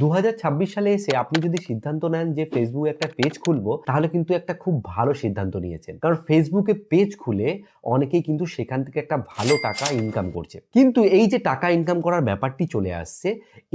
2026 সালে এসে আপনি যদি সিদ্ধান্ত নেন যে ফেসবুকে একটা পেজ খুলবো, তাহলে কিন্তু একটা খুব ভালো সিদ্ধান্ত নিয়েছেন। কারণ ফেসবুকে পেজ খুলে অনেকেই কিন্তু সেখান থেকে একটা ভালো টাকা ইনকাম করছে। কিন্তু এই যে টাকা ইনকাম করার ব্যাপারটি চলে আসছে,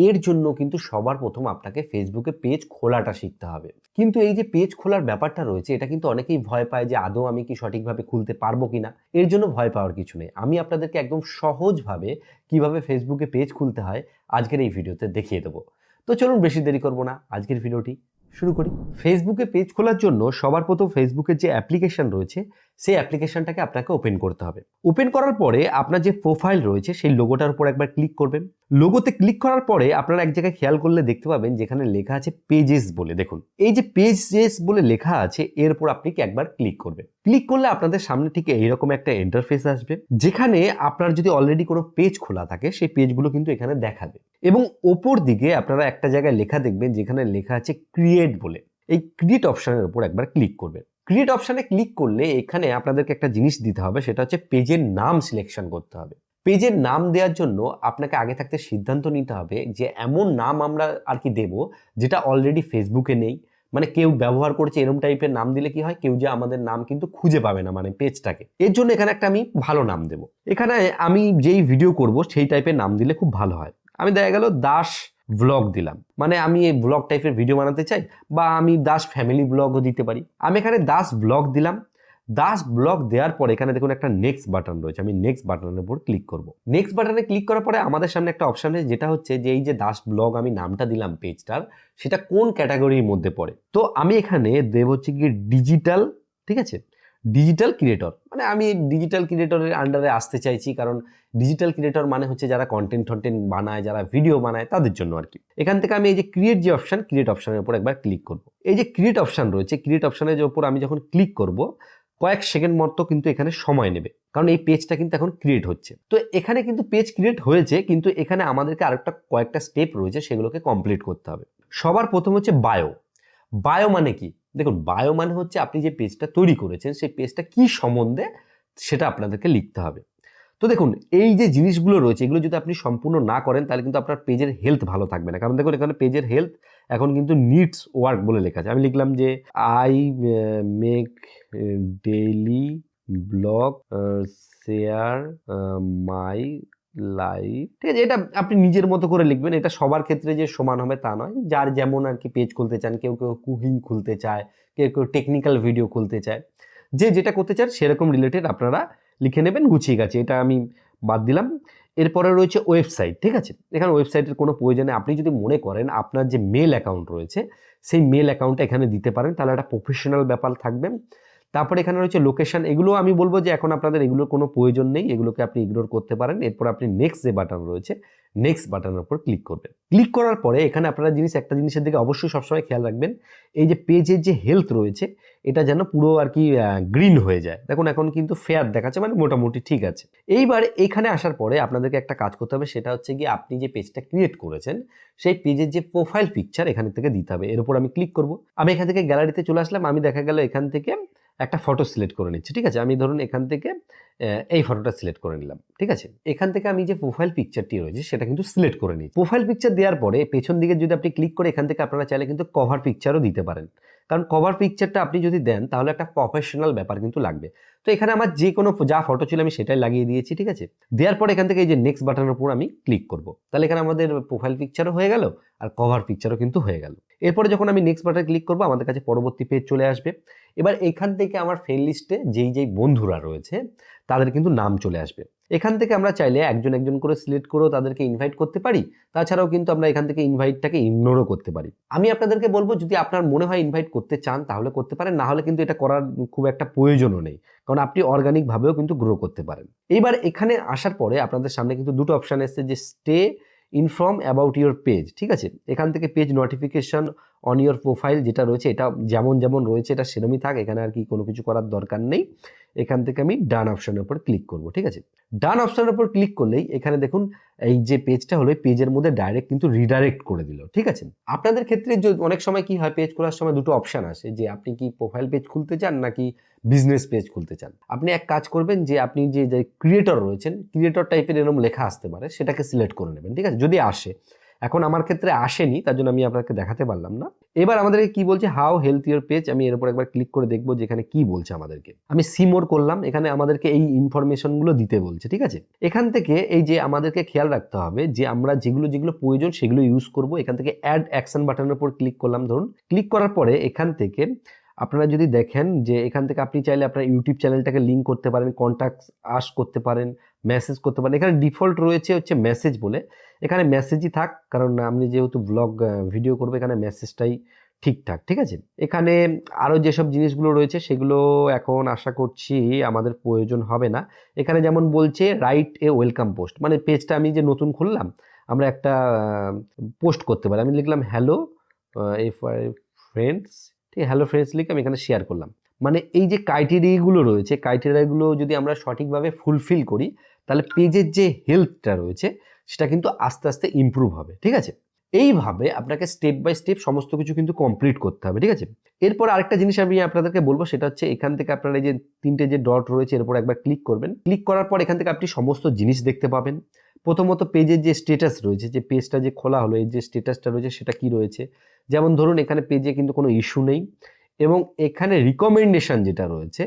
এর জন্য কিন্তু সবার প্রথম আপনাকে ফেসবুকে পেজ খোলাটা শিখতে হবে। কিন্তু এই যে পেজ খোলার ব্যাপারটা রয়েছে, এটা কিন্তু অনেকেই ভয় পায় যে আদৌ আমি কি সঠিকভাবে খুলতে পারবো কিনা। এর জন্য ভয় পাওয়ার কিছু নেই। আমি আপনাদেরকে একদম সহজভাবে কিভাবে ফেসবুকে পেজ খুলতে হয় আজকের এই ভিডিওতে দেখিয়ে দেবো। তো চলুন বেশি দেরি করব না, আজকের ভিডিওটি শুরু করি। ফেসবুকে পেজ খোলার জন্য সবার প্রথম ফেসবুকের যে অ্যাপ্লিকেশন রয়েছে, সেই অ্যাপ্লিকেশনটাকে আপনাকে ওপেন করতে হবে। ওপেন করার পরে আপনার যে প্রোফাইল রয়েছে সেই লোগোটার উপর একবার ক্লিক করবেন। লোগোতে ক্লিক করার পরে আপনারা এক জায়গায় খেয়াল করলে দেখতে পাবেন যেখানে লেখা আছে পেজেস বলে। দেখুন এই যে পেজেস বলে লেখা আছে, এর উপর আপনি একবার ক্লিক করবেন। ক্লিক করলে আপনাদের সামনে ঠিক এইরকম একটা ইন্টারফেস আসবে, যেখানে আপনার যদি অলরেডি কোনো পেজ খোলা থাকে সেই পেজগুলো কিন্তু এখানে দেখাবে। এবং ওপর দিকে আপনারা একটা জায়গায় লেখা দেখবেন যেখানে লেখা আছে ক্রিয়েট বলে। এই ক্রিয়েট অপশনের উপর একবার ক্লিক করবেন। ক্রিয়েট অপশনে ক্লিক করলে এখানে আপনাদেরকে একটা জিনিস দিতে হবে, সেটা হচ্ছে পেজের নাম সিলেকশন করতে হবে। পেজের নাম দেওয়ার জন্য আপনাকে আগে থাকতে সিদ্ধান্ত নিতে হবে যে এমন নাম আমরা আর কি দেব যেটা অলরেডি ফেসবুকে নেই। মানে কেউ ব্যবহার করছে এরকম টাইপের নাম দিলে কি হয়, কেউ যে আমাদের নাম কিন্তু খুঁজে পাবে না, মানে পেজটাকে। এর জন্য এখানে একটা আমি ভালো নাম দেব। এখানে আমি যেই ভিডিও করব সেই টাইপের নাম দিলে খুব ভালো হয়। আমি দেখা গেল দাস ব্লগ দিলাম, মানে আমি এই ব্লগ টাইপের ভিডিও বানাতে চাই, বা আমি দাস ফ্যামিলি ব্লগও দিতে পারি। আমি এখানে দাস ব্লগ দিলাম। দাস ব্লগ দেওয়ার পরে এখানে দেখুন একটা নেক্সট বাটন রয়েছে, আমি নেক্সট বাটনের উপর ক্লিক করব। নেক্সট বাটনে ক্লিক করার পরে আমাদের সামনে একটা অপশন আছে, যেটা হচ্ছে যে এই যে দাস ব্লগ আমি নামটা দিলাম পেজটার, সেটা কোন ক্যাটাগরির মধ্যে পড়ে। তো আমি এখানে দেব হচ্ছে কি ডিজিটাল, ঠিক আছে, ডিজিটাল ক্রিয়েটর। মানে আমি ডিজিটাল ক্রিয়েটরের আন্ডারে আসতে চাইছি, কারণ ডিজিটাল ক্রিয়েটর মানে হচ্ছে যারা কন্টেন্ট বানায়, যারা ভিডিও বানায়, তাদের জন্য আর কি। এখান থেকে আমি এই যে ক্রিয়েট যে অপশন, ক্রিয়েট অপশনের উপর একবার ক্লিক করব। এই যে ক্রিয়েট অপশন রয়েছে, ক্রিয়েট অপশনের উপর আমি যখন ক্লিক করব, কয়েক সেকেন্ড মতো কিন্তু এখানে সময় নেবে, কারণ এই পেজটা কিন্তু এখন ক্রিয়েট হচ্ছে। তো এখানে কিন্তু পেজ ক্রিয়েট হয়েছে, কিন্তু এখানে আমাদেরকে আরেকটা কয়েকটা স্টেপ রয়েছে, সেগুলোকে কমপ্লিট করতে হবে। সবার প্রথম হচ্ছে বায়ো। বায়ো মানে কি? দেখুন, বায়ো মানে হচ্ছে আপনি যে পেজটা তৈরি করেছেন সেই পেজটা কি সম্বন্ধে সেটা আপনাদেরকে লিখতে হবে। তো দেখুন এই যে জিনিসগুলো রয়েছে, এগুলো যদি আপনি সম্পূর্ণ না করেন তাহলে কিন্তু আপনার পেজের হেলথ ভালো থাকবে না। কারণ দেখুন এখানে পেজের হেলথ এখন কিন্তু নিডস ওয়ার্ক বলে লেখা আছে। আমি লিখলাম যে I make daily blog share my life, ঠিক আছে। এটা আপনি নিজের মতো করে লিখবেন, এটা সবার ক্ষেত্রে যে সমান হবে তা নয়। যার যেমন আর কি পেজ খুলতে চান, কেউ কেউ কুকিং খুলতে চায়, কেউ কেউ টেকনিক্যাল ভিডিও খুলতে চায়, যে যেটা করতে চান সেরকম রিলেটেড আপনারা লিখে নেবেন, গুছিয়ে গেছে। এটা আমি বাদ দিলাম। এরপরে রয়েছে ওয়েবসাইট, ঠিক আছে। এখানে ওয়েবসাইটের কোনো প্রয়োজনে আপনি যদি মনে করেন আপনার যে মেল অ্যাকাউন্ট রয়েছে সেই মেল অ্যাকাউন্টটা এখানে দিতে পারেন, তাহলে একটা প্রফেশনাল ব্যাপার থাকবে। তারপরে এখানে রয়েছে লোকেশন। এগুলো আমি বলবো যে এখন আপনাদের এগুলোর কোনো প্রয়োজন নেই, এগুলোকে আপনি ইগনোর করতে পারেন। এরপর আপনি নেক্সট যে বাটন রয়েছে, নেক্সট বাটনের উপর ক্লিক করবেন। ক্লিক করার পরে এখানে আপনারা একটা জিনিসের দিকে অবশ্যই সবসময় খেয়াল রাখবেন, এই যে পেজের যে হেলথ রয়েছে এটা যেন পুরো আর কি গ্রিন হয়ে যায়। দেখুন এখন কিন্তু ফেয়ার দেখাচ্ছে, মানে মোটামুটি ঠিক আছে। এইবার এখানে আসার পরে আপনাদেরকে একটা কাজ করতে হবে, সেটা হচ্ছে কি আপনি যে পেজটা ক্রিয়েট করেছেন সেই পেজের যে প্রোফাইল পিকচার এখানে থেকে দিতে হবে। এর উপর আমি ক্লিক করব। আমি এখান থেকে গ্যালারিতে চলে আসলাম। আমি দেখা গেল এখান থেকে একটা ফটো সিলেক্ট করে নিচ্ছি, ঠিক আছে। আমি ধরুন এখান থেকে এই ফটোটা সিলেক্ট করে নিলাম, ঠিক আছে। এখান থেকে আমি যে প্রোফাইল পিকচারটি রয়েছে সেটা কিন্তু সিলেক্ট করে নিই। প্রোফাইল পিকচার দেওয়ার পরে পেছন দিকে যদি আপনি ক্লিক করে এখান থেকে আপনারা চাইলে কিন্তু কভার পিকচারও দিতে পারেন, কারণ কভার পিকচারটা আপনি যদি দেন তাহলে একটা প্রফেশনাল ব্যাপার কিন্তু লাগবে। তো এখানে আমার যে কোনো যা ফটো ছিল আমি সেটাই লাগিয়ে দিয়েছি, ঠিক আছে। দেওয়ার পরে এখান থেকে এই যে নেক্সট বাটনের উপর আমি ক্লিক করব, তাহলে এখানে আমাদের প্রোফাইল পিকচারও হয়ে গেল আর কভার পিকচারও কিন্তু হয়ে গেল। এরপরে যখন আমি নেক্সট বাটনে ক্লিক করব আমাদের কাছে পরবর্তী পেজ চলে আসবে। এবার এখান থেকে আমার ফ্রেন্ড লিস্টে যেই বন্ধুরা রয়েছে তাদের কিন্তু নাম চলে আসবে। এখান থেকে আমরা চাইলে একজন একজন করে সিলেক্ট করেও তাদেরকে ইনভাইট করতে পারি। তাছাড়াও কিন্তু আমরা এখান থেকে ইনভাইটটাকে ইগনোরও করতে পারি। আমি আপনাদেরকে বলবো যদি আপনার মনে হয় ইনভাইট করতে চান তাহলে করতে পারেন, না হলে কিন্তু এটা করার খুব একটা প্রয়োজনও নেই, কারণ আপনি অর্গানিকভাবেও কিন্তু গ্রো করতে পারেন। এইবার এখানে আসার পরে আপনাদের সামনে কিন্তু দুটো অপশান এসেছে, যে stay inform about your page, ঠিক আছে। এখান থেকে page notification on your profile যেটা রয়েছে এটা যেমন রয়েছে এটা সেরমই থাক, এখানে আর কি কোনো কিছু করার দরকার নেই। এখান থেকে আমি ডান অপশনের উপর ক্লিক করব, ঠিক আছে। ডান অপশনের উপর ক্লিক করলেই এখানে দেখুন এই যে পেজটা হলো পেজের মধ্যে ডাইরেক্ট কিন্তু রিডাইরেক্ট করে দিল, ঠিক আছে। আপনাদের ক্ষেত্রে অনেক সময় কি হয়, পেজ খোলার সময় দুটো অপশন আসে, যে আপনি কি প্রোফাইল পেজ খুলতে চান নাকি বিজনেস পেজ খুলতে চান। আপনি এক কাজ করবেন, যে আপনি যে ক্রিয়েটর রয়েছেন, ক্রিয়েটর টাইপের এরকম লেখা আসতে পারে সেটাকে সিলেক্ট করে নেবেন, ঠিক আছে। যদি আসে, এখন আমার ক্ষেত্রে আসেনি, তার জন্য আমি আপনাকে দেখাতে পারলাম না। এবার আমাদেরকে কি বলছে, হাউ হেলথ ইউর পেজ, আমি এর উপর একবার ক্লিক করে দেখবো যে এখানে কি বলছে আমাদেরকে। আমি সি মোর করলাম, এখানে আমাদেরকে এই ইনফরমেশনগুলো দিতে বলছে, ঠিক আছে। এখান থেকে এই যে আমাদেরকে খেয়াল রাখতে হবে যে আমরা যেগুলো যেগুলো প্রয়োজন সেগুলো ইউজ করব। এখান থেকে অ্যাড অ্যাকশন বাটনের উপর ক্লিক করলাম, ধরুন ক্লিক করার পরে এখান থেকে আপনারা যদি দেখেন যে এখান থেকে আপনি চাইলে আপনার ইউটিউব চ্যানেলটাকে লিঙ্ক করতে পারেন, কন্ট্যাক্ট আস করতে পারেন, মেসেজ করতে পারেন। এখানে ডিফল্ট রয়েছে হচ্ছে মেসেজ বলে, এখানে মেসেজই থাক, কারণ আমি যেহেতু ব্লগ ভিডিও করবো এখানে মেসেজটাই ঠিকঠাক, ঠিক আছে। এখানে আরও যেসব জিনিসগুলো রয়েছে সেগুলো এখন আশা করছি আমাদের প্রয়োজন হবে না। এখানে যেমন বলছে রাইট এ ওয়েলকাম পোস্ট, মানে পেজটা আমি যে নতুন খুললাম আমরা একটা পোস্ট করতে পারি। আমি লিখলাম হ্যালো এফ ফ্রেন্ডস, ঠিক, হ্যালো ফ্রেন্ডস লিখে আমি এখানে শেয়ার করলাম। মানে এই যে ক্রাইটেরিয়াগুলো রয়েছে, ক্রাইটেরিয়াগুলো যদি আমরা সঠিকভাবে ফুলফিল করি তাহলে পেজের যে হেলথটা রয়েছে সেটা কিন্তু আস্তে আস্তে ইমপ্রুভ হবে, ঠিক আছে। এইভাবে আপনাকে স্টেপ বাই স্টেপ সমস্ত কিছু কিন্তু কমপ্লিট করতে হবে, ঠিক আছে। এরপর আরেকটা জিনিস আমি আপনাদেরকে বলবো, সেটা হচ্ছে এখান থেকে আপনারা এই যে তিনটে যে ডট রয়েছে এর উপর একবার ক্লিক করবেন। ক্লিক করার পর এখান থেকে আপনি সমস্ত জিনিস দেখতে পাবেন। প্রথমত পেজের যে স্ট্যাটাস রয়েছে, যে পেজটা যে খোলা হলো, এই যে স্ট্যাটাসটা রয়েছে সেটা কি রয়েছে। যেমন ধরুন এখানে পেজে কিন্তু কোনো ইস্যু নেই, এবং এখানে রিকমেন্ডেশন যেটা রয়েছে,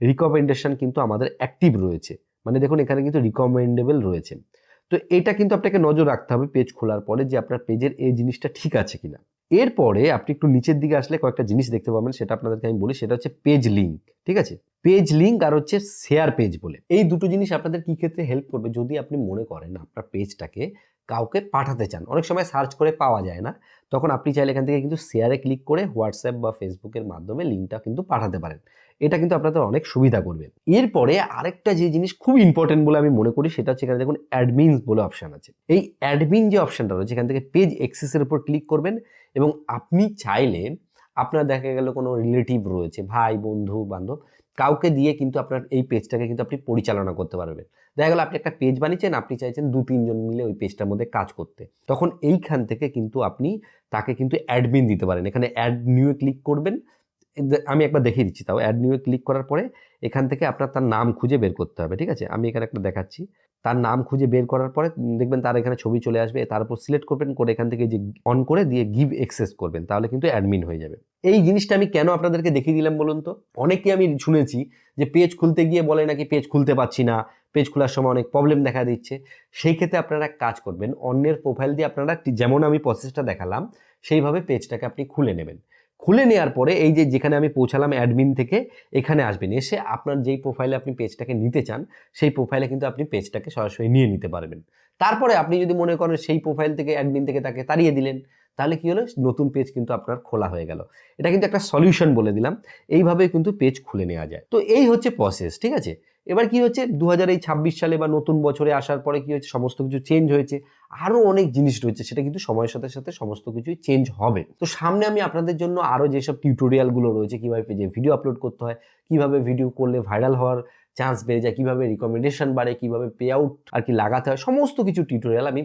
রিকমেন্ডেশন কিন্তু আমাদের অ্যাক্টিভ রয়েছে। মানে দেখুন এখানে কিন্তু রিকমেন্ডেবল রয়েছে। তো এটা কিন্তু আপনাকে নজর রাখতে হবে পেজ খোলার পরে যে আপনার পেজের এই জিনিসটা ঠিক আছে কিনা। এরপরে আপনি একটু নিচের দিকে আসলে কয়েকটা জিনিস দেখতে পাবেন, সেটা আপনাদেরকে আমি বলি। সেটা হচ্ছে পেজ লিঙ্ক, ঠিক আছে। পেজ লিঙ্ক আর হচ্ছে শেয়ার পেজ বলে, এই দুটো জিনিস আপনাদের কি ক্ষেত্রে হেল্প করবে, যদি আপনি মনে করেন আপনার পেজটাকে কাউকে পাঠাতে চান, অনেক সময় সার্চ করে পাওয়া যায় না, তখন আপনি চাইলে এখান থেকে কিন্তু শেয়ারে ক্লিক করে হোয়াটসঅ্যাপ বা ফেসবুকের মাধ্যমে লিঙ্কটা কিন্তু পাঠাতে পারেন। এটা কিন্তু আপনাদের অনেক সুবিধা করবে। এরপরে আরেকটা যে জিনিস খুব ইম্পর্টেন্ট বলে আমি মনে করি সেটা হচ্ছে এখানে দেখুন অ্যাডমিনস বলে অপশন আছে। এই অ্যাডমিন যে অপশনটা রয়েছে এখান থেকে পেজ অ্যাক্সেসের উপর ক্লিক করবেন, এবং আপনি চাইলে আপনার দেখা গেল কোনো রিলেটিভ রয়েছে, ভাই বন্ধু বান্ধব, কাউকে দিয়ে কিন্তু আপনার এই পেজটাকে কিন্তু আপনি পরিচালনা করতে পারবেন। দেখা গেল আপনি একটা পেজ বানিয়েছেন, আপনি চাইছেন 2-3 জন মিলে ওই পেজটার মধ্যে কাজ করতে, তখন এইখান থেকে কিন্তু আপনি তাকে কিন্তু অ্যাডমিন দিতে পারেন। এখানে অ্যাড নিউয়ে ক্লিক করবেন, আমি একবার দেখিয়ে দিচ্ছি। তাও অ্যাড নিউয়ে ক্লিক করার পরে এখান থেকে আপনার তার নাম খুঁজে বের করতে হবে, ঠিক আছে। আমি এখানে একটা দেখাচ্ছি, তার নাম খুঁজে বের করার পরে দেখবেন তার এখানে ছবি চলে আসবে, তার উপর সিলেক্ট করবেন, করে এখান থেকে যে অন করে দিয়ে গিভ অ্যাক্সেস করবেন, তাহলে কিন্তু অ্যাডমিন হয়ে যাবে। এই জিনিসটা আমি কেন আপনাদেরকে দেখিয়ে দিলাম বলুন তো, অনেকে আমি শুনেছি যে পেজ খুলতে গিয়ে বলে নাকি পেজ খুলতে পারছি না, পেজ খোলার সময় অনেক প্রবলেম দেখা দিচ্ছে। সেই ক্ষেত্রে আপনারা এক কাজ করবেন, অন্যের প্রোফাইল দিয়ে আপনারা যেমন আমি প্রসেসটা দেখালাম সেইভাবে পেজটাকে আপনি খুলে নেবেন। খুলে নেওয়ার পরে এই যে যেখানে আমি পৌঁছালাম অ্যাডমিন থেকে, এখানে আসবেন, এসে আপনার যেই প্রোফাইলে আপনি পেজটাকে নিতে চান সেই প্রোফাইলে কিন্তু আপনি পেজটাকে সরাসরি নিয়ে নিতে পারবেন। তারপরে আপনি যদি মনে করেন সেই প্রোফাইল থেকে অ্যাডমিন থেকে তাকে তাড়িয়ে দিলেন, তাহলে কি হলো, নতুন পেজ কিন্তু আপনার খোলা হয়ে গেল। এটা কিন্তু একটা সলিউশন বলে দিলাম, এইভাবেই কিন্তু পেজ খুলে নেওয়া যায়। তো এই হচ্ছে প্রসেস, ঠিক আছে। এবার কি হচ্ছে 2026 সালে বা নতুন বছরে আসার পরে কি হচ্ছে, সমস্ত কিছু চেঞ্জ হয়েছে, আরও অনেক জিনিস রয়েছে, সেটা কিন্তু সময়ের সাথে সাথে সমস্ত কিছুই চেঞ্জ হবে। তো সামনে আমি আপনাদের জন্য আরও যেসব টিউটোরিয়ালগুলো রয়েছে, কীভাবে পেজে ভিডিও আপলোড করতে হয়, কীভাবে ভিডিও করলে ভাইরাল হওয়ার চান্স বেড়ে যায়, কীভাবে রিকমেন্ডেশন বাড়ে, কীভাবে পে আউট আর কি লাগাতে হয়, সমস্ত কিছু টিউটোরিয়াল আমি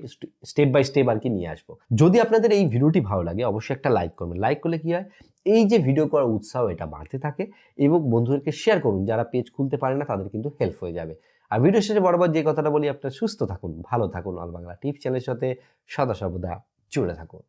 স্টেপ বাই স্টেপ আর কি নিয়ে আসবো। যদি আপনাদের এই ভিডিওটি ভালো লাগে অবশ্যই একটা লাইক করবেন। লাইক করলে কি হয়, এই যে ভিডিও করার উৎসাহ এটা বাড়তে থাকে, এবং বন্ধুদেরকে শেয়ার করুন, যারা পেজ খুলতে পারে না তাদের কিন্তু হেল্প হয়ে যাবে। আর ভিডিও শেষে বরাবর যে কথাটা বলি, আপনারা সুস্থ থাকুন, ভালো থাকুন, অল বাংলা টিপস চ্যানেলের সাথে সদা সর্বদা জুড়ে থাকুন।